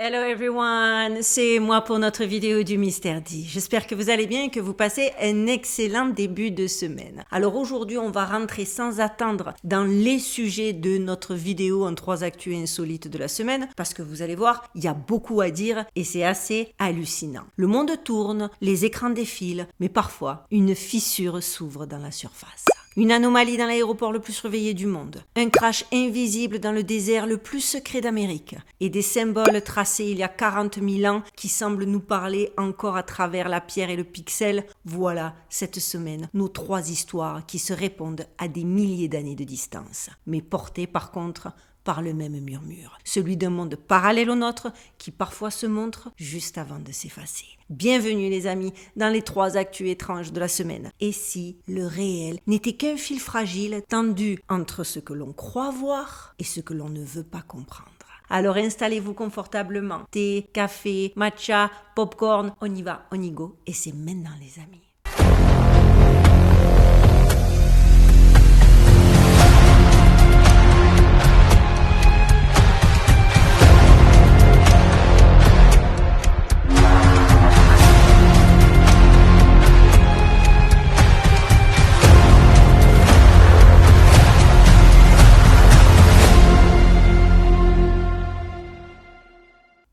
Hello everyone, c'est moi pour notre vidéo du Mystère dit. J'espère que vous allez bien et que vous passez un excellent début de semaine. Alors aujourd'hui, on va rentrer sans attendre dans les sujets de notre vidéo en 3 actus insolites de la semaine parce que vous allez voir, il y a beaucoup à dire et c'est assez hallucinant. Le monde tourne, les écrans défilent, mais parfois, une fissure s'ouvre dans la surface. Une anomalie dans l'aéroport le plus surveillé du monde, un crash invisible dans le désert le plus secret d'Amérique, et des symboles tracés il y a 40 000 ans qui semblent nous parler encore à travers la pierre et le pixel. Voilà, cette semaine, nos 3 histoires qui se répondent à des milliers d'années de distance, mais portées par contre par le même murmure, celui d'un monde parallèle au nôtre qui parfois se montre juste avant de s'effacer. Bienvenue les amis dans les 3 actus étranges de la semaine. Et si le réel n'était qu'un fil fragile tendu entre ce que l'on croit voir et ce que l'on ne veut pas comprendre? Alors installez-vous confortablement, thé, café, matcha, popcorn, on y va, on y go, et c'est maintenant les amis.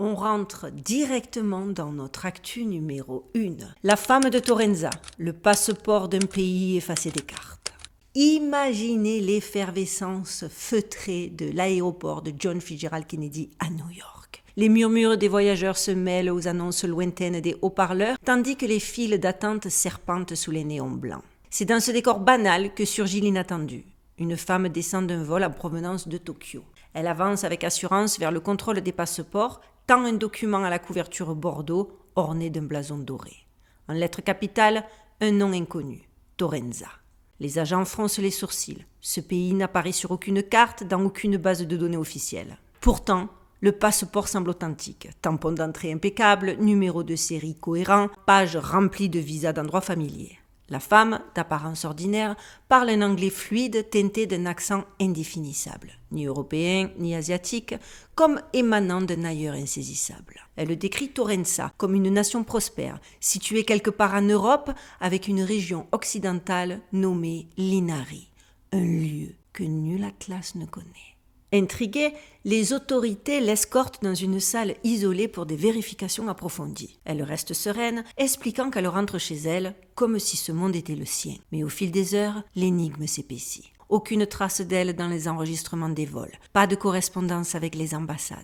On rentre directement dans notre actu numéro 1. La femme de Torenza, le passeport d'un pays effacé des cartes. Imaginez l'effervescence feutrée de l'aéroport de John Fitzgerald Kennedy à New York. Les murmures des voyageurs se mêlent aux annonces lointaines des haut-parleurs, tandis que les files d'attente serpentent sous les néons blancs. C'est dans ce décor banal que surgit l'inattendu. Une femme descend d'un vol en provenance de Tokyo. Elle avance avec assurance vers le contrôle des passeports, tend un document à la couverture bordeaux orné d'un blason doré. En lettres capitales, un nom inconnu, Torenza. Les agents froncent les sourcils. Ce pays n'apparaît sur aucune carte, dans aucune base de données officielle. Pourtant, le passeport semble authentique. Tampon d'entrée impeccable, numéro de série cohérent, page remplie de visas d'endroits familiers. La femme, d'apparence ordinaire, parle un anglais fluide teinté d'un accent indéfinissable, ni européen ni asiatique, comme émanant d'un ailleurs insaisissable. Elle décrit Torenza comme une nation prospère, située quelque part en Europe, avec une région occidentale nommée l'Inari, un lieu que nul atlas ne connaît. Intriguée, les autorités l'escortent dans une salle isolée pour des vérifications approfondies. Elle reste sereine, expliquant qu'elle rentre chez elle comme si ce monde était le sien. Mais au fil des heures, l'énigme s'épaissit. Aucune trace d'elle dans les enregistrements des vols, pas de correspondance avec les ambassades.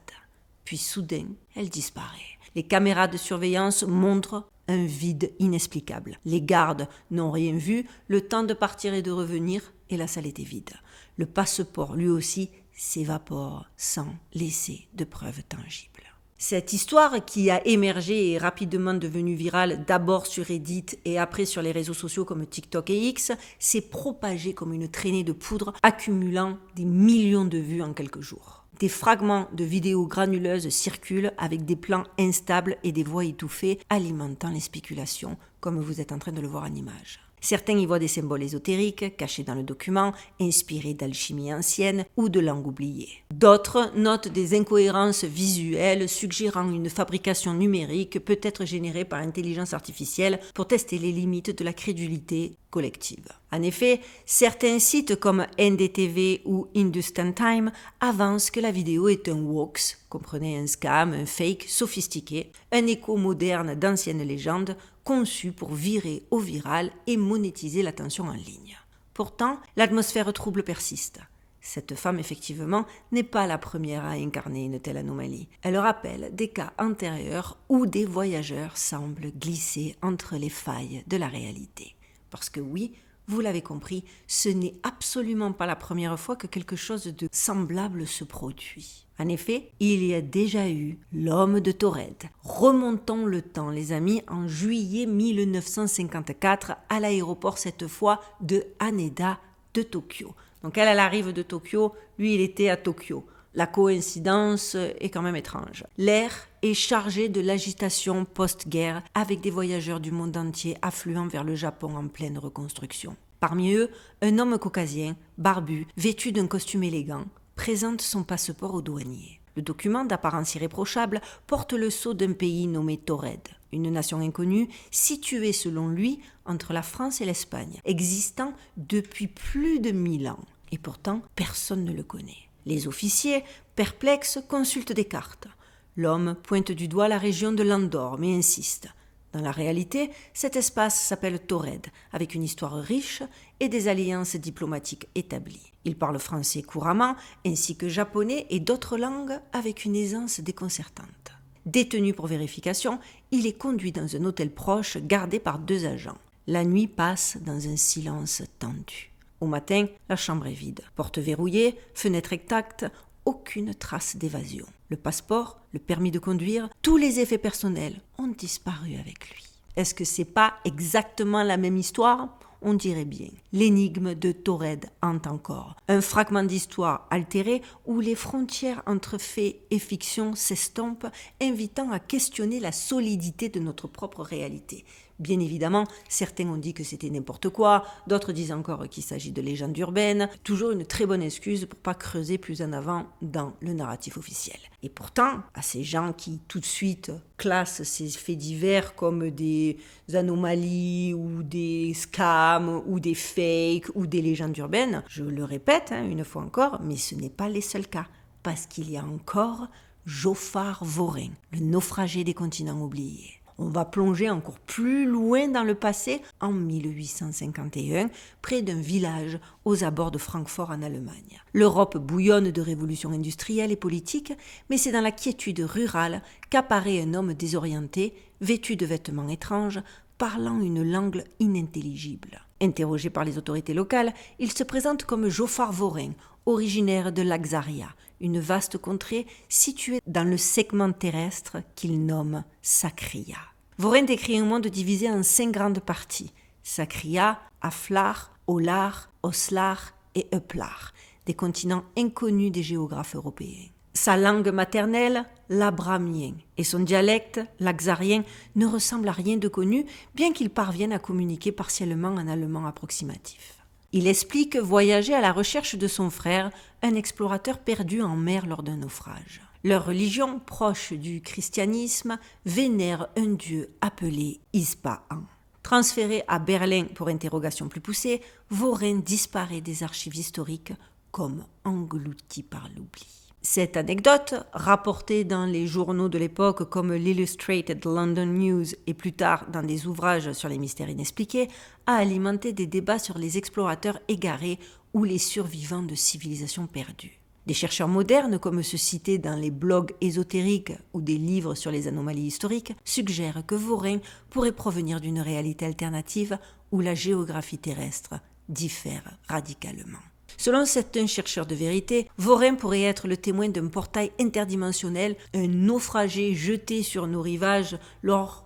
Puis soudain, elle disparaît. Les caméras de surveillance montrent un vide inexplicable. Les gardes n'ont rien vu, le temps de partir et de revenir, et la salle était vide. Le passeport, lui aussi, s'évapore sans laisser de preuves tangibles. Cette histoire, qui a émergé et est rapidement devenue virale d'abord sur Reddit et après sur les réseaux sociaux comme TikTok et X, s'est propagée comme une traînée de poudre, accumulant des millions de vues en quelques jours. Des fragments de vidéos granuleuses circulent avec des plans instables et des voix étouffées alimentant les spéculations, comme vous êtes en train de le voir en image. Certains y voient des symboles ésotériques cachés dans le document, inspirés d'alchimie ancienne ou de langue oubliée. D'autres notent des incohérences visuelles suggérant une fabrication numérique peut-être générée par intelligence artificielle pour tester les limites de la crédulité collective. En effet, certains sites comme NDTV ou Hindustan Time avancent que la vidéo est un hoax, comprenez un scam, un fake sophistiqué, un écho moderne d'anciennes légendes conçu pour virer au viral et monétiser l'attention en ligne. Pourtant, l'atmosphère trouble persiste. Cette femme, effectivement, n'est pas la première à incarner une telle anomalie. Elle rappelle des cas antérieurs où des voyageurs semblent glisser entre les failles de la réalité. Parce que oui, vous l'avez compris, ce n'est absolument pas la première fois que quelque chose de semblable se produit. En effet, il y a déjà eu l'homme de Taured. Remontons le temps, les amis, en juillet 1954, à l'aéroport cette fois de Haneda de Tokyo. Donc elle arrive de Tokyo, lui il était à Tokyo. La coïncidence est quand même étrange. L'air est chargé de l'agitation post-guerre avec des voyageurs du monde entier affluant vers le Japon en pleine reconstruction. Parmi eux, un homme caucasien, barbu, vêtu d'un costume élégant, présente son passeport au douanier. Le document, d'apparence irréprochable, porte le sceau d'un pays nommé Taured, une nation inconnue située selon lui entre la France et l'Espagne, existant depuis plus de 1000 ans. Et pourtant, personne ne le connaît. Les officiers, perplexes, consultent des cartes. L'homme pointe du doigt la région de l'Andorre, mais insiste. Dans la réalité, cet espace s'appelle Taured, avec une histoire riche et des alliances diplomatiques établies. Il parle français couramment, ainsi que japonais et d'autres langues avec une aisance déconcertante. Détenu pour vérification, il est conduit dans un hôtel proche gardé par 2 agents. La nuit passe dans un silence tendu. Au matin, la chambre est vide. Porte verrouillée, fenêtre intacte, aucune trace d'évasion. Le passeport, le permis de conduire, tous les effets personnels ont disparu avec lui. Est-ce que c'est pas exactement la même histoire ? On dirait bien. L'énigme de Taured hante encore. Un fragment d'histoire altéré où les frontières entre faits et fiction s'estompent, invitant à questionner la solidité de notre propre réalité. Bien évidemment, certains ont dit que c'était n'importe quoi, d'autres disent encore qu'il s'agit de légendes urbaines, toujours une très bonne excuse pour pas creuser plus en avant dans le narratif officiel. Et pourtant, à ces gens qui tout de suite classent ces faits divers comme des anomalies ou des scams ou des fakes ou des légendes urbaines, je le répète une fois encore, mais ce n'est pas les seuls cas, parce qu'il y a encore Jaufar Vorin, le naufragé des continents oubliés. On va plonger encore plus loin dans le passé, en 1851, près d'un village aux abords de Francfort en Allemagne. L'Europe bouillonne de révolutions industrielles et politiques, mais c'est dans la quiétude rurale qu'apparaît un homme désorienté, vêtu de vêtements étranges, parlant une langue inintelligible. Interrogé par les autorités locales, il se présente comme Jaufar Vorin, originaire de l'Axaria, une vaste contrée située dans le segment terrestre qu'il nomme Sakria. Vorin décrit un monde divisé en 5 grandes parties: Sakria, Aflar, Olar, Oslar et Uplar, des continents inconnus des géographes européens. Sa langue maternelle, l'abramien, et son dialecte, l'axarien, ne ressemblent à rien de connu, bien qu'il parvienne à communiquer partiellement en allemand approximatif. Il explique voyager à la recherche de son frère, un explorateur perdu en mer lors d'un naufrage. Leur religion, proche du christianisme, vénère un dieu appelé Ispahan. Transféré à Berlin pour interrogation plus poussée, Vorin disparaît des archives historiques comme englouti par l'oubli. Cette anecdote, rapportée dans les journaux de l'époque comme l'Illustrated London News et plus tard dans des ouvrages sur les mystères inexpliqués, a alimenté des débats sur les explorateurs égarés ou les survivants de civilisations perdues. Des chercheurs modernes, comme ceux cités dans les blogs ésotériques ou des livres sur les anomalies historiques, suggèrent que Vorin pourrait provenir d'une réalité alternative où la géographie terrestre diffère radicalement. Selon certains chercheurs de vérité, Vorin pourrait être le témoin d'un portail interdimensionnel, un naufragé jeté sur nos rivages lors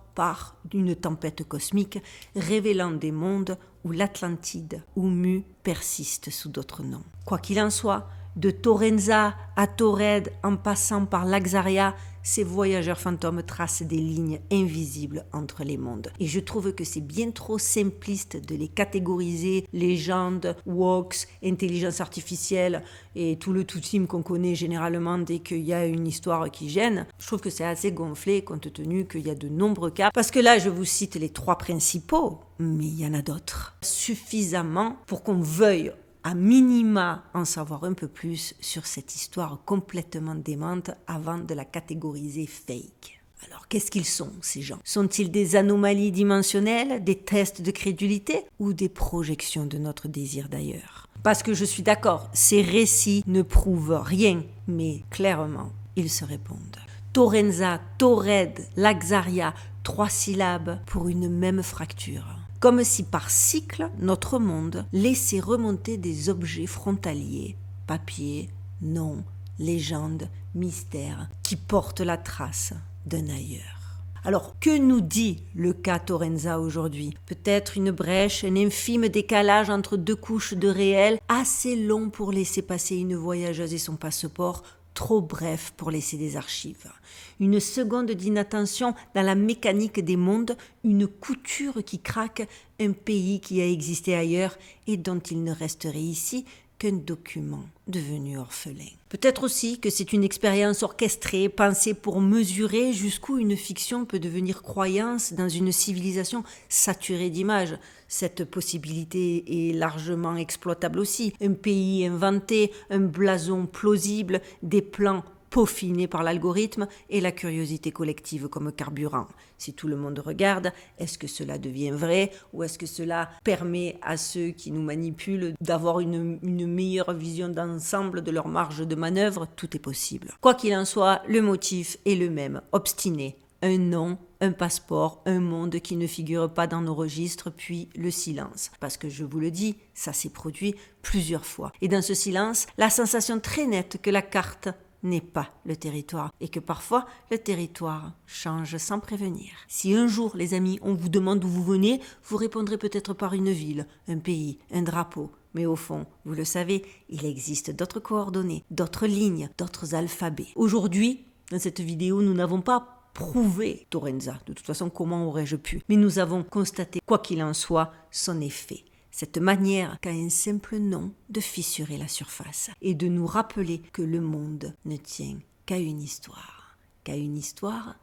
d'une tempête cosmique, révélant des mondes où l'Atlantide ou Mu persiste sous d'autres noms. Quoi qu'il en soit, de Taurenza à Taured en passant par l'Axaria, ces voyageurs fantômes tracent des lignes invisibles entre les mondes. Et je trouve que c'est bien trop simpliste de les catégoriser légendes, woks, intelligence artificielle et tout le tout-team qu'on connaît généralement dès qu'il y a une histoire qui gêne. Je trouve que c'est assez gonflé compte tenu qu'il y a de nombreux cas. Parce que là, je vous cite les 3 principaux, mais il y en a d'autres. Suffisamment pour qu'on veuille à minima en savoir un peu plus sur cette histoire complètement démente avant de la catégoriser fake. Alors, qu'est-ce qu'ils sont, ces gens ? Sont-ils des anomalies dimensionnelles, des tests de crédulité ou des projections de notre désir d'ailleurs ? Parce que je suis d'accord, ces récits ne prouvent rien, mais clairement, ils se répondent. Taurenza, Taured, l'Axaria, 3 syllabes pour une même fracture. Comme si par cycle, notre monde laissait remonter des objets frontaliers, papier, noms, légendes, mystères, qui portent la trace d'un ailleurs. Alors, que nous dit le cas Taurenza aujourd'hui ? Peut-être une brèche, un infime décalage entre 2 couches de réel, assez long pour laisser passer une voyageuse et son passeport, trop bref pour laisser des archives. Une seconde d'inattention dans la mécanique des mondes, une couture qui craque, un pays qui a existé ailleurs et dont il ne resterait ici qu'un document devenu orphelin. Peut-être aussi que c'est une expérience orchestrée, pensée pour mesurer jusqu'où une fiction peut devenir croyance dans une civilisation saturée d'images. Cette possibilité est largement exploitable aussi. Un pays inventé, un blason plausible, des plans peaufinés par l'algorithme et la curiosité collective comme carburant. Si tout le monde regarde, est-ce que cela devient vrai ou est-ce que cela permet à ceux qui nous manipulent d'avoir une meilleure vision d'ensemble de leur marge de manœuvre? Tout est possible. Quoi qu'il en soit, le motif est le même, obstiné. Un nom, un passeport, un monde qui ne figure pas dans nos registres, puis le silence. Parce que je vous le dis, ça s'est produit plusieurs fois. Et dans ce silence, la sensation très nette que la carte n'est pas le territoire et que parfois le territoire change sans prévenir. Si un jour, les amis, on vous demande d'où vous venez, vous répondrez peut-être par une ville, un pays, un drapeau. Mais au fond, vous le savez, il existe d'autres coordonnées, d'autres lignes, d'autres alphabets. Aujourd'hui, dans cette vidéo, nous n'avons pas prouvé Torenza. De toute façon, comment aurais-je pu? Mais nous avons constaté, quoi qu'il en soit, son effet. Cette manière qu'a un simple nom de fissurer la surface et de nous rappeler que le monde ne tient qu'à une histoire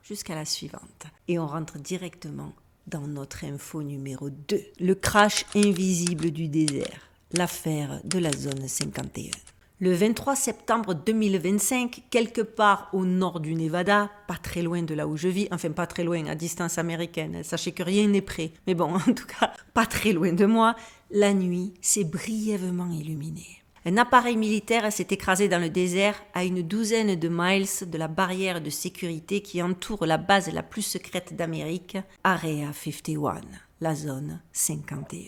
jusqu'à la suivante. Et on rentre directement dans notre info numéro 2. Le crash invisible du désert, l'affaire de la zone 51. Le 23 septembre 2025, quelque part au nord du Nevada, pas très loin de là où je vis, enfin pas très loin, à distance américaine, sachez que rien n'est prêt, mais bon, en tout cas, pas très loin de moi, la nuit s'est brièvement illuminée. Un appareil militaire s'est écrasé dans le désert à une douzaine de miles de la barrière de sécurité qui entoure la base la plus secrète d'Amérique, Area 51, la zone 51.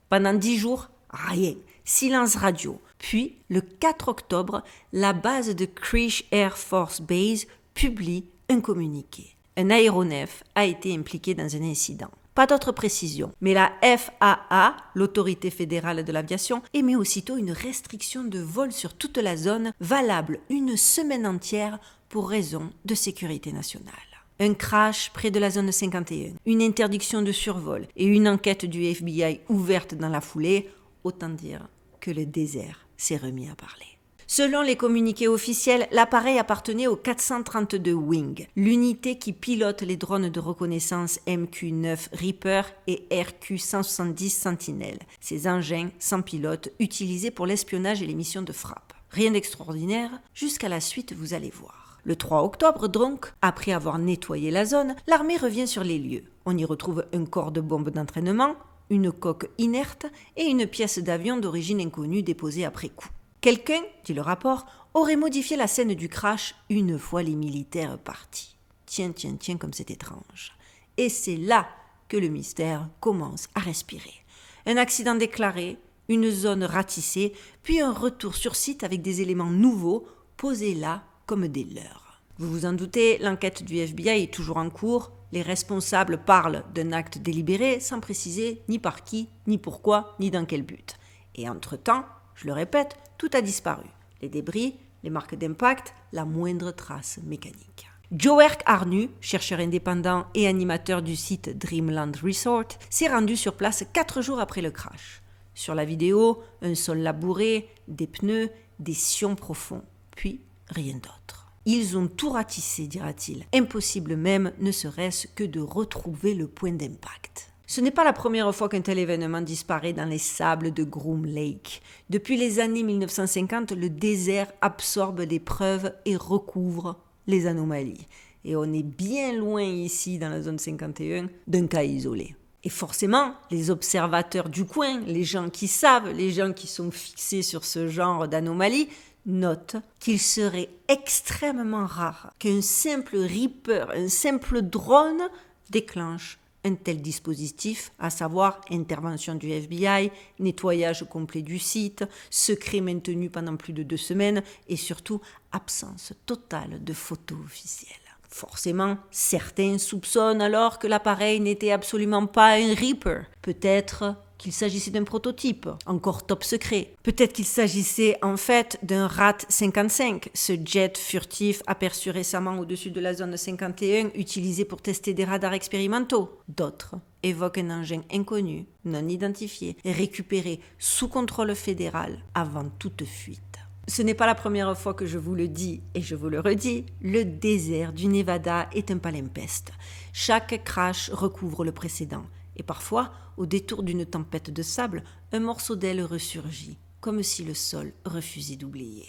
Pendant 10 jours, rien, silence radio. Puis, le 4 octobre, la base de Creech Air Force Base publie un communiqué. Un aéronef a été impliqué dans un incident. Pas d'autres précisions, mais la FAA, l'autorité fédérale de l'aviation, émet aussitôt une restriction de vol sur toute la zone, valable une semaine entière pour raison de sécurité nationale. Un crash près de la zone 51, une interdiction de survol et une enquête du FBI ouverte dans la foulée, autant dire que le désert s'est remis à parler. Selon les communiqués officiels, l'appareil appartenait au 432 Wing, l'unité qui pilote les drones de reconnaissance MQ-9 Reaper et RQ-170 Sentinel, ces engins sans pilote utilisés pour l'espionnage et les missions de frappe. Rien d'extraordinaire, jusqu'à la suite vous allez voir. Le 3 octobre donc, après avoir nettoyé la zone, l'armée revient sur les lieux. On y retrouve un corps de bombe d'entraînement, une coque inerte et une pièce d'avion d'origine inconnue déposée après coup. Quelqu'un, dit le rapport, aurait modifié la scène du crash une fois les militaires partis. Tiens, comme c'est étrange. Et c'est là que le mystère commence à respirer. Un accident déclaré, une zone ratissée, puis un retour sur site avec des éléments nouveaux posés là comme des leurs. Vous vous en doutez, l'enquête du FBI est toujours en cours. Les responsables parlent d'un acte délibéré sans préciser ni par qui, ni pourquoi, ni dans quel but. Et entre-temps, je le répète, tout a disparu. Les débris, les marques d'impact, la moindre trace mécanique. Joerk Arnu, chercheur indépendant et animateur du site Dreamland Resort, s'est rendu sur place 4 jours après le crash. Sur la vidéo, un sol labouré, des pneus, des sillons profonds, puis rien d'autre. Ils ont tout ratissé, dira-t-il. Impossible même, ne serait-ce que de retrouver le point d'impact. Ce n'est pas la première fois qu'un tel événement disparaît dans les sables de Groom Lake. Depuis les années 1950, le désert absorbe des preuves et recouvre les anomalies. Et on est bien loin ici, dans la zone 51, d'un cas isolé. Et forcément, les observateurs du coin, les gens qui savent, les gens qui sont fixés sur ce genre d'anomalies, note qu'il serait extrêmement rare qu'un simple Reaper, un simple drone déclenche un tel dispositif, à savoir intervention du FBI, nettoyage complet du site, secret maintenu pendant plus de 2 semaines et surtout absence totale de photos officielles. Forcément, certains soupçonnent alors que l'appareil n'était absolument pas un Reaper. Peut-être qu'il s'agissait d'un prototype, encore top secret. Peut-être qu'il s'agissait en fait d'un RAT-55, ce jet furtif aperçu récemment au-dessus de la zone 51, utilisé pour tester des radars expérimentaux. D'autres évoque un engin inconnu, non identifié, récupéré sous contrôle fédéral avant toute fuite. Ce n'est pas la première fois que je vous le dis et je vous le redis, le désert du Nevada est un palimpeste. Chaque crash recouvre le précédent et parfois, au détour d'une tempête de sable, un morceau d'aile ressurgit, comme si le sol refusait d'oublier.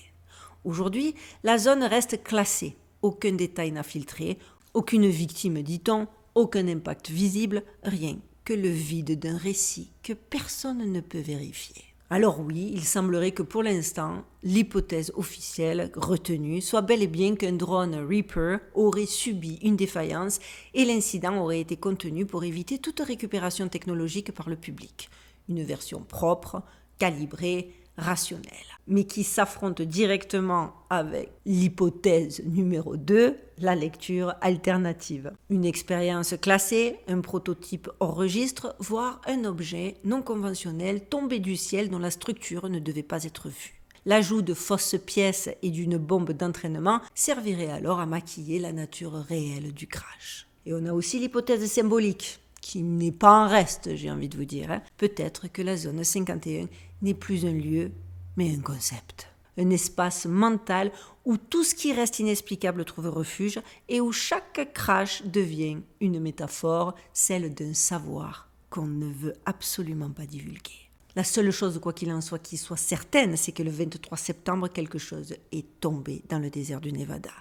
Aujourd'hui, la zone reste classée, aucun détail n'a filtré, aucune victime dit-on, aucun impact visible, rien que le vide d'un récit que personne ne peut vérifier. Alors oui, il semblerait que pour l'instant, l'hypothèse officielle retenue soit bel et bien qu'un drone Reaper aurait subi une défaillance et l'incident aurait été contenu pour éviter toute récupération technologique par le public. Une version propre, calibrée, rationnelle, mais qui s'affronte directement avec l'hypothèse numéro 2, la lecture alternative. Une expérience classée, un prototype hors registre, voire un objet non conventionnel tombé du ciel dont la structure ne devait pas être vue. L'ajout de fausses pièces et d'une bombe d'entraînement servirait alors à maquiller la nature réelle du crash. Et on a aussi l'hypothèse symbolique, qui n'est pas en reste, j'ai envie de vous dire. Peut-être que la zone 51 n'est plus un lieu, mais un concept. Un espace mental où tout ce qui reste inexplicable trouve refuge et où chaque crash devient une métaphore, celle d'un savoir qu'on ne veut absolument pas divulguer. La seule chose, quoi qu'il en soit, qui soit certaine, c'est que le 23 septembre, quelque chose est tombé dans le désert du Nevada.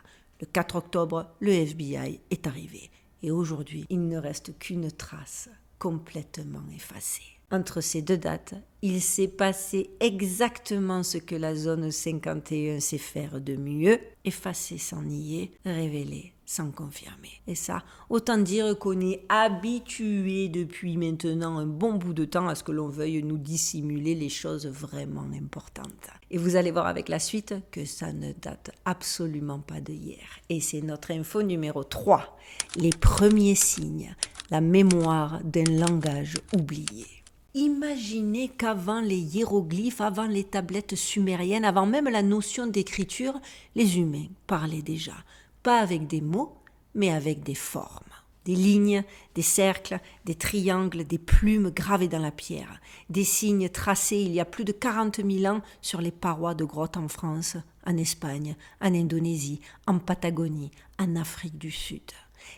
Le 4 octobre, le FBI est arrivé. Et aujourd'hui, il ne reste qu'une trace complètement effacée. Entre ces deux dates, il s'est passé exactement ce que la zone 51 sait faire de mieux, effacer sans nier, révéler sans confirmer. Et ça, autant dire qu'on est habitué depuis maintenant un bon bout de temps à ce que l'on veuille nous dissimuler les choses vraiment importantes. Et vous allez voir avec la suite que ça ne date absolument pas d'hier. Et c'est notre info numéro 3, les premiers signes, la mémoire d'un langage oublié. Imaginez qu'avant les hiéroglyphes, avant les tablettes sumériennes, avant même la notion d'écriture, les humains parlaient déjà. Pas avec des mots, mais avec des formes. Des lignes, des cercles, des triangles, des plumes gravées dans la pierre. Des signes tracés il y a plus de 40 000 ans sur les parois de grottes en France, en Espagne, en Indonésie, en Patagonie, en Afrique du Sud.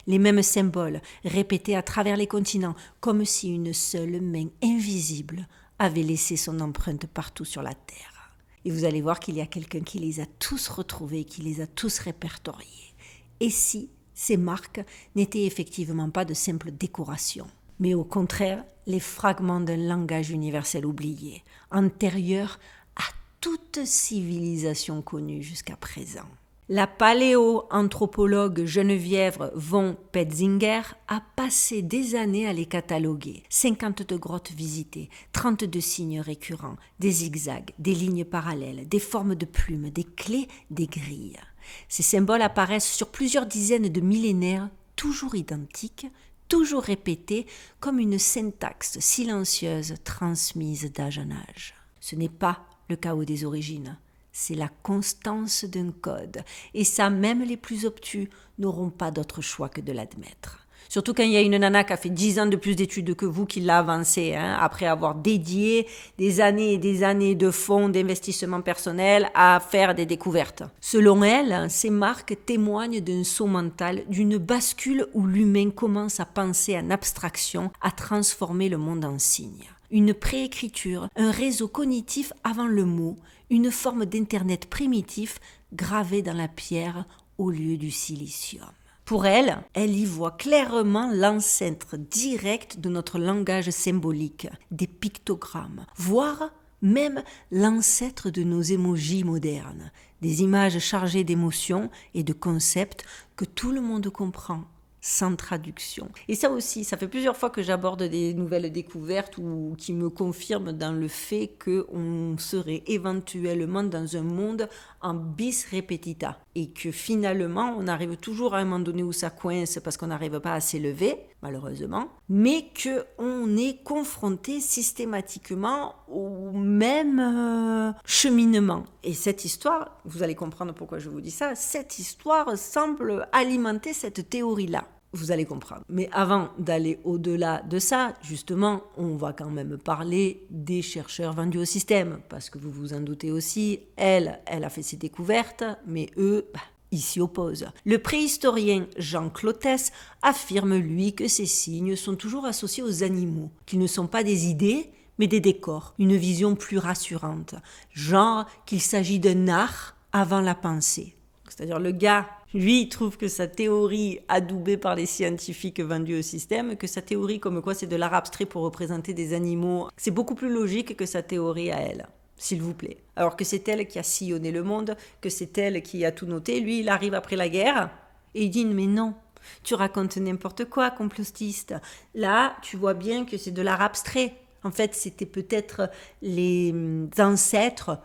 Les mêmes symboles répétés à travers les continents, comme si une seule main invisible avait laissé son empreinte partout sur la Terre. Et vous allez voir qu'il y a quelqu'un qui les a tous retrouvés, qui les a tous répertoriés. Et si ces marques n'étaient effectivement pas de simples décorations, mais au contraire les fragments d'un langage universel oublié, antérieur à toute civilisation connue jusqu'à présent. La paléoanthropologue Geneviève von Petzinger a passé des années à les cataloguer. 52 grottes visitées, 32 signes récurrents, des zigzags, des lignes parallèles, des formes de plumes, des clés, des grilles. Ces symboles apparaissent sur plusieurs dizaines de millénaires, toujours identiques, toujours répétés, comme une syntaxe silencieuse transmise d'âge en âge. Ce n'est pas le chaos des origines. C'est la constance d'un code. Et ça, même les plus obtus n'auront pas d'autre choix que de l'admettre. Surtout quand il y a une nana qui a fait 10 ans de plus d'études que vous qui l'a avancé, après avoir dédié des années et des années de fonds d'investissement personnel à faire des découvertes. Selon elle, ces marques témoignent d'un saut mental, d'une bascule où l'humain commence à penser en abstraction, à transformer le monde en signes. Une préécriture, un réseau cognitif avant le mot, une forme d'internet primitif gravé dans la pierre au lieu du silicium. Pour elle, elle y voit clairement l'ancêtre direct de notre langage symbolique, des pictogrammes, voire même l'ancêtre de nos émojis modernes, des images chargées d'émotions et de concepts que tout le monde comprend, sans traduction. Et ça aussi, ça fait plusieurs fois que j'aborde des nouvelles découvertes ou qui me confirment dans le fait qu'on serait éventuellement dans un monde en bis repetita et que finalement on arrive toujours à un moment donné où ça coince parce qu'on n'arrive pas à s'élever, malheureusement, mais qu'on est confronté systématiquement au même cheminement. Et cette histoire, vous allez comprendre pourquoi je vous dis ça, cette histoire semble alimenter cette théorie-là. Vous allez comprendre. Mais avant d'aller au-delà de ça, justement, on va quand même parler des chercheurs vendus au système. Parce que vous vous en doutez aussi, elle a fait ses découvertes, mais eux, ils s'y opposent. Le préhistorien Jean Clotes affirme, lui, que ces signes sont toujours associés aux animaux, qu'ils ne sont pas des idées, mais des décors, une vision plus rassurante. Genre qu'il s'agit d'un art avant la pensée. C'est-à-dire le gars, lui, il trouve que sa théorie adoubée par les scientifiques vendus au système, que sa théorie comme quoi c'est de l'art abstrait pour représenter des animaux, c'est beaucoup plus logique que sa théorie à elle, s'il vous plaît. Alors que c'est elle qui a sillonné le monde, que c'est elle qui a tout noté. Lui, il arrive après la guerre et il dit « Mais non, tu racontes n'importe quoi, complotiste. Là, tu vois bien que c'est de l'art abstrait. En fait, c'était peut-être les ancêtres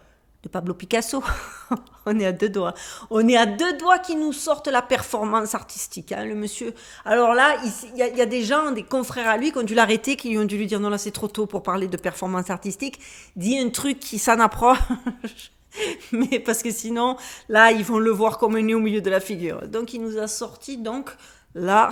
de Pablo Picasso. » On est à deux doigts. On est à deux doigts qui nous sortent la performance artistique, hein, le monsieur. Alors là, il y a des gens, des confrères à lui qui ont dû l'arrêter, qui lui ont dû lui dire non, là c'est trop tôt pour parler de performance artistique. Dis un truc qui s'en approche. Mais parce que sinon, là, ils vont le voir comme un nez au milieu de la figure. Donc, il nous a sorti là,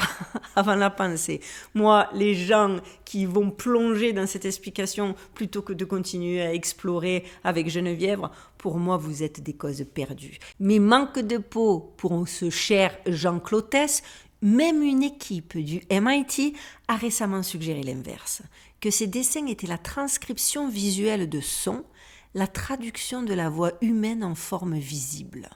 avant la pensée. Moi, les gens qui vont plonger dans cette explication plutôt que de continuer à explorer avec Geneviève, pour moi, vous êtes des causes perdues. Mais manque de peau pour ce cher Jean Clotes, même une équipe du MIT a récemment suggéré l'inverse, que ces dessins étaient la transcription visuelle de sons, la traduction de la voix humaine en forme visible.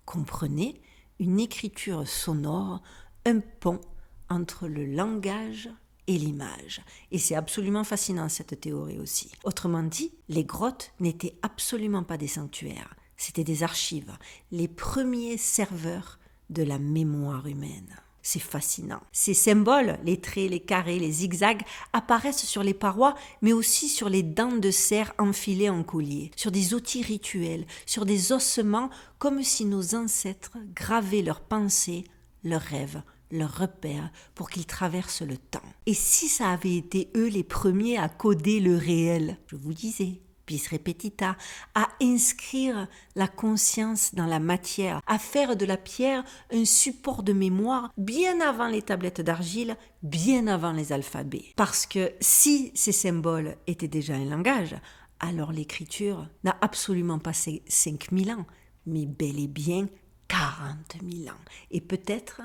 Comprenez, une écriture sonore, un pont entre le langage et l'image. Et c'est absolument fascinant cette théorie aussi. Autrement dit, les grottes n'étaient absolument pas des sanctuaires, c'était des archives, les premiers serveurs de la mémoire humaine. C'est fascinant. Ces symboles, les traits, les carrés, les zigzags, apparaissent sur les parois, mais aussi sur les dents de cerf enfilées en collier, sur des outils rituels, sur des ossements, comme si nos ancêtres gravaient leurs pensées, leurs rêves, leurs repères pour qu'ils traversent le temps. Et si ça avait été eux les premiers à coder le réel, je vous disais, bis repetita, à inscrire la conscience dans la matière, à faire de la pierre un support de mémoire bien avant les tablettes d'argile, bien avant les alphabets. Parce que si ces symboles étaient déjà un langage, alors l'écriture n'a absolument pas 5000 ans, mais bel et bien 40 000 ans. Et peut-être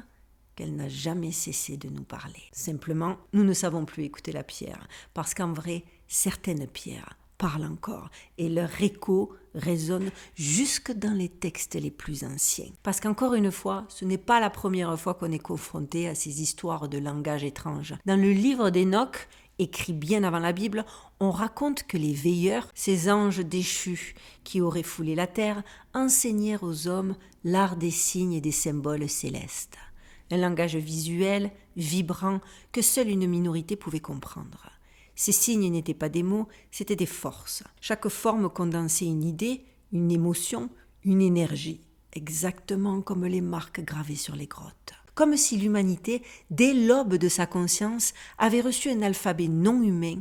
qu'elle n'a jamais cessé de nous parler. Simplement, nous ne savons plus écouter la pierre, parce qu'en vrai, certaines pierres parlent encore, et leur écho résonne jusque dans les textes les plus anciens. Parce qu'encore une fois, ce n'est pas la première fois qu'on est confronté à ces histoires de langage étrange. Dans le livre d'Enoch, écrit bien avant la Bible, on raconte que les veilleurs, ces anges déchus qui auraient foulé la terre, enseignèrent aux hommes l'art des signes et des symboles célestes. Un langage visuel, vibrant, que seule une minorité pouvait comprendre. Ces signes n'étaient pas des mots, c'étaient des forces. Chaque forme condensait une idée, une émotion, une énergie, exactement comme les marques gravées sur les grottes. Comme si l'humanité, dès l'aube de sa conscience, avait reçu un alphabet non humain,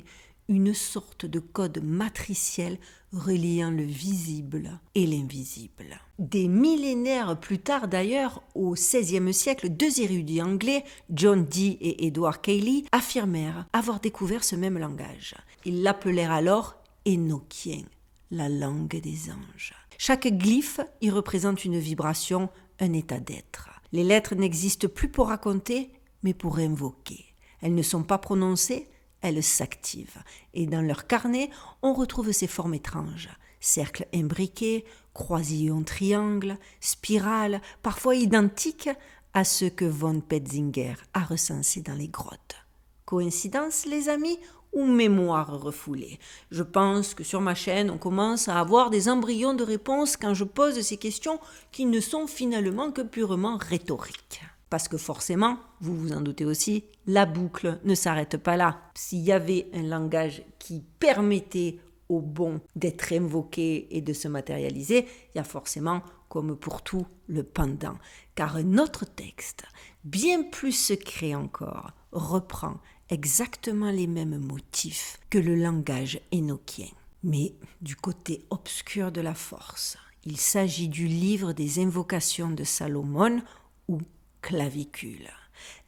une sorte de code matriciel reliant le visible et l'invisible. Des millénaires plus tard d'ailleurs, au XVIe siècle, deux érudits anglais, John Dee et Edward Cayley, affirmèrent avoir découvert ce même langage. Ils l'appelèrent alors énochien, la langue des anges. Chaque glyphe y représente une vibration, un état d'être. Les lettres n'existent plus pour raconter, mais pour invoquer. Elles ne sont pas prononcées, elles s'activent. Et dans leur carnet, on retrouve ces formes étranges. Cercles imbriqués, croisillons triangles, spirales, parfois identiques à ceux que von Petzinger a recensés dans les grottes. Coïncidence, les amis, ou mémoire refoulée? Je pense que sur ma chaîne, on commence à avoir des embryons de réponses quand je pose ces questions qui ne sont finalement que purement rhétoriques. Parce que forcément, vous vous en doutez aussi, la boucle ne s'arrête pas là. S'il y avait un langage qui permettait au bon d'être invoqué et de se matérialiser, il y a forcément, comme pour tout, le pendant. Car un autre texte, bien plus secret encore, reprend exactement les mêmes motifs que le langage énochien. Mais du côté obscur de la force, il s'agit du livre des invocations de Salomon ou clavicule.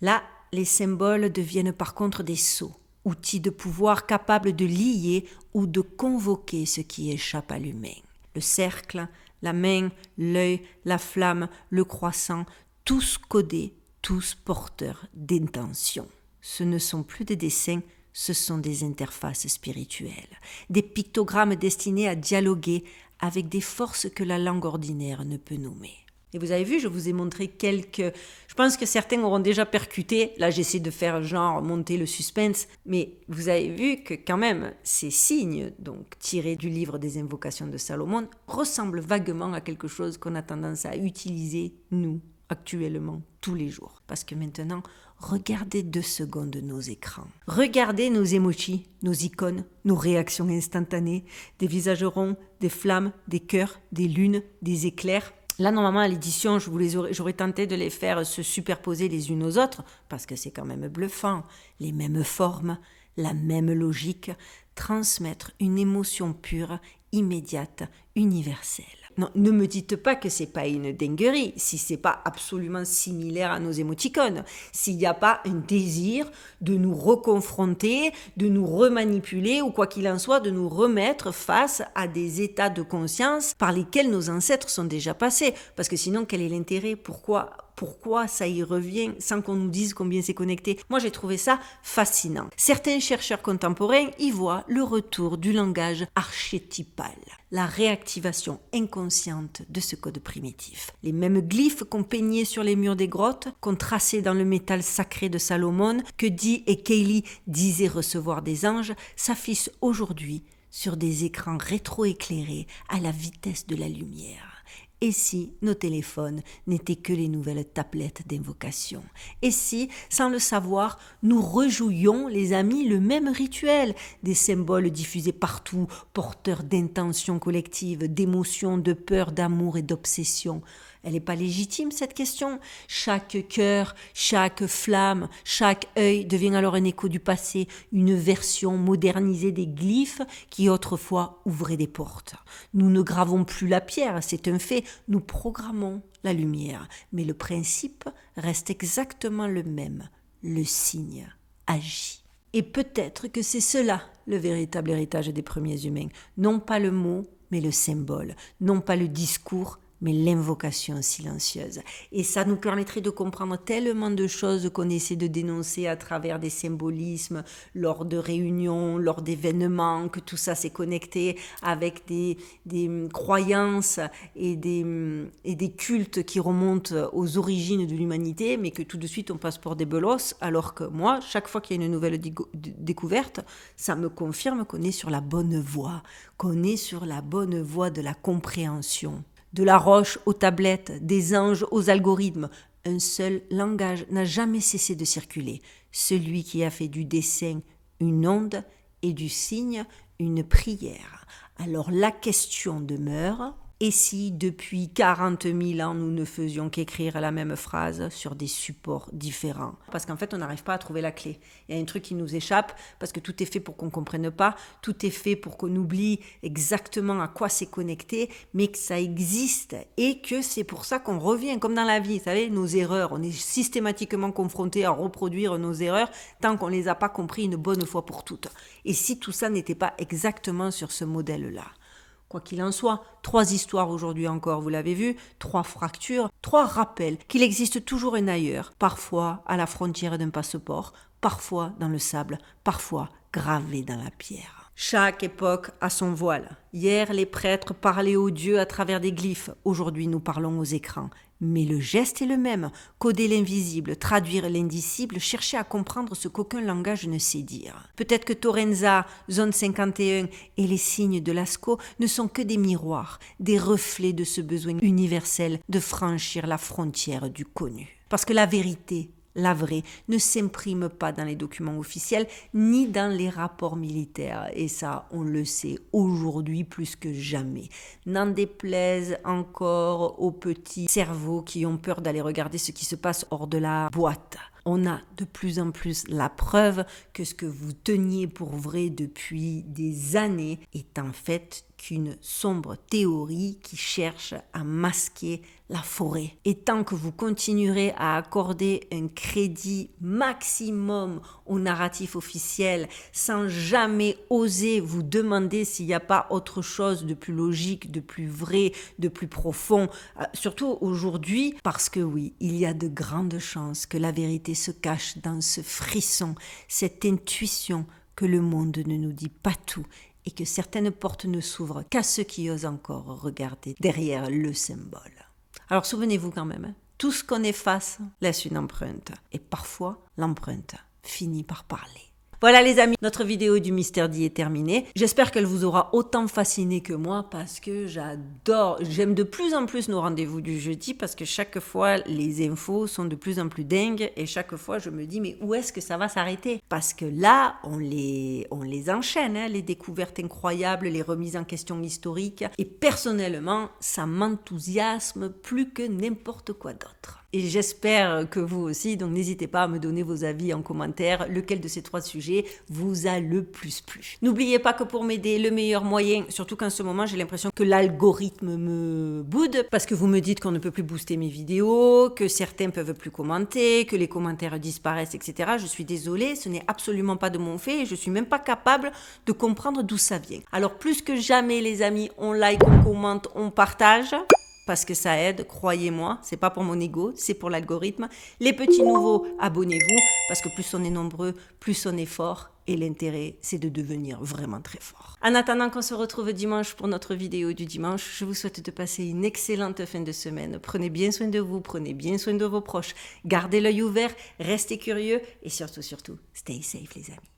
Là, les symboles deviennent par contre des sceaux, outils de pouvoir capables de lier ou de convoquer ce qui échappe à l'humain. Le cercle, la main, l'œil, la flamme, le croissant, tous codés, tous porteurs d'intentions. Ce ne sont plus des dessins, ce sont des interfaces spirituelles, des pictogrammes destinés à dialoguer avec des forces que la langue ordinaire ne peut nommer. Et vous avez vu, je vous ai montré quelques... Je pense que certains auront déjà percuté. Là, j'essaie de faire genre monter le suspense. Mais vous avez vu que quand même, ces signes, donc tirés du livre des invocations de Salomon, ressemblent vaguement à quelque chose qu'on a tendance à utiliser, nous, actuellement, tous les jours. Parce que maintenant, regardez 2 secondes nos écrans. Regardez nos emojis, nos icônes, nos réactions instantanées, des visages ronds, des flammes, des cœurs, des lunes, des éclairs. Là, normalement, à l'édition, j'aurais tenté de les faire se superposer les unes aux autres, parce que c'est quand même bluffant. Les mêmes formes, la même logique, transmettre une émotion pure, immédiate, universelle. Non, ne me dites pas que c'est pas une dinguerie, si c'est pas absolument similaire à nos émoticônes, s'il n'y a pas un désir de nous reconfronter, de nous remanipuler ou quoi qu'il en soit, de nous remettre face à des états de conscience par lesquels nos ancêtres sont déjà passés. Parce que sinon, quel est l'intérêt ? Pourquoi ça y revient sans qu'on nous dise combien c'est connecté ? Moi, j'ai trouvé ça fascinant. Certains chercheurs contemporains y voient le retour du langage archétypal, la réactivation inconsciente de ce code primitif. Les mêmes glyphes qu'on peignait sur les murs des grottes, qu'on traçait dans le métal sacré de Salomon, que Dee et Kaylee disaient recevoir des anges, s'affichent aujourd'hui sur des écrans rétroéclairés à la vitesse de la lumière. Et si nos téléphones n'étaient que les nouvelles tablettes d'invocation ? Et si, sans le savoir, nous rejouions, les amis, le même rituel, des symboles diffusés partout, porteurs d'intentions collectives, d'émotions, de peur, d'amour et d'obsession ? Elle n'est pas légitime, cette question. Chaque cœur, chaque flamme, chaque œil devient alors un écho du passé, une version modernisée des glyphes qui autrefois ouvraient des portes. Nous ne gravons plus la pierre, c'est un fait, nous programmons la lumière, mais le principe reste exactement le même. Le signe agit. Et peut-être que c'est cela le véritable héritage des premiers humains. Non pas le mot, mais le symbole. Non pas le discours, mais l'invocation silencieuse. Et ça nous permettrait de comprendre tellement de choses qu'on essaie de dénoncer à travers des symbolismes, lors de réunions, lors d'événements, que tout ça s'est connecté avec des croyances et des cultes qui remontent aux origines de l'humanité, mais que tout de suite on passe pour des belos, alors que moi, chaque fois qu'il y a une nouvelle découverte, ça me confirme qu'on est sur la bonne voie, de la compréhension. De la roche aux tablettes, des anges aux algorithmes, un seul langage n'a jamais cessé de circuler, celui qui a fait du dessin une onde et du signe une prière. Alors la question demeure, et si depuis 40 000 ans nous ne faisions qu'écrire la même phrase sur des supports différents ? Parce qu'en fait on n'arrive pas à trouver la clé. Il y a un truc qui nous échappe parce que tout est fait pour qu'on ne comprenne pas, tout est fait pour qu'on oublie exactement à quoi c'est connecté, mais que ça existe et que c'est pour ça qu'on revient, comme dans la vie, vous savez, nos erreurs, on est systématiquement confronté à reproduire nos erreurs tant qu'on ne les a pas compris une bonne fois pour toutes. Et si tout ça n'était pas exactement sur ce modèle-là ? Quoi qu'il en soit, 3 histoires aujourd'hui encore, vous l'avez vu, 3 fractures, 3 rappels qu'il existe toujours un ailleurs, parfois à la frontière d'un passeport, parfois dans le sable, parfois gravé dans la pierre. Chaque époque a son voile. Hier, les prêtres parlaient aux dieux à travers des glyphes. Aujourd'hui, nous parlons aux écrans. Mais le geste est le même. Coder l'invisible, traduire l'indicible, chercher à comprendre ce qu'aucun langage ne sait dire. Peut-être que Torenza, Zone 51 et les signes de Lascaux ne sont que des miroirs, des reflets de ce besoin universel de franchir la frontière du connu. Parce que la vérité, la vraie, ne s'imprime pas dans les documents officiels ni dans les rapports militaires. Et ça, on le sait aujourd'hui plus que jamais. N'en déplaise encore aux petits cerveaux qui ont peur d'aller regarder ce qui se passe hors de la boîte. On a de plus en plus la preuve que ce que vous teniez pour vrai depuis des années est en fait qu'une sombre théorie qui cherche à masquer la forêt. Et tant que vous continuerez à accorder un crédit maximum au narratif officiel sans jamais oser vous demander s'il n'y a pas autre chose de plus logique, de plus vrai, de plus profond, surtout aujourd'hui, parce que oui, il y a de grandes chances que la vérité se cache dans ce frisson, cette intuition que le monde ne nous dit pas tout et que certaines portes ne s'ouvrent qu'à ceux qui osent encore regarder derrière le symbole. Alors souvenez-vous quand même, tout ce qu'on efface laisse une empreinte. Et parfois, l'empreinte finit par parler. Voilà les amis, notre vidéo du Mystère dit est terminée. J'espère qu'elle vous aura autant fasciné que moi parce que j'aime de plus en plus nos rendez-vous du jeudi parce que chaque fois les infos sont de plus en plus dingues et chaque fois je me dis mais où est-ce que ça va s'arrêter? Parce que là, on les enchaîne, hein, les découvertes incroyables, les remises en question historiques et personnellement, ça m'enthousiasme plus que n'importe quoi d'autre. Et j'espère que vous aussi, donc n'hésitez pas à me donner vos avis en commentaire, lequel de ces 3 sujets vous a le plus plu. N'oubliez pas que pour m'aider, le meilleur moyen, surtout qu'en ce moment j'ai l'impression que l'algorithme me boude, parce que vous me dites qu'on ne peut plus booster mes vidéos, que certains peuvent plus commenter, que les commentaires disparaissent, etc. Je suis désolée, ce n'est absolument pas de mon fait et je suis même pas capable de comprendre d'où ça vient. Alors plus que jamais les amis, on like, on commente, on partage. Parce que ça aide, croyez-moi, c'est pas pour mon ego, c'est pour l'algorithme. Les petits nouveaux, abonnez-vous, parce que plus on est nombreux, plus on est fort, et l'intérêt, c'est de devenir vraiment très fort. En attendant qu'on se retrouve dimanche pour notre vidéo du dimanche, je vous souhaite de passer une excellente fin de semaine. Prenez bien soin de vous, prenez bien soin de vos proches, gardez l'œil ouvert, restez curieux, et surtout, stay safe les amis.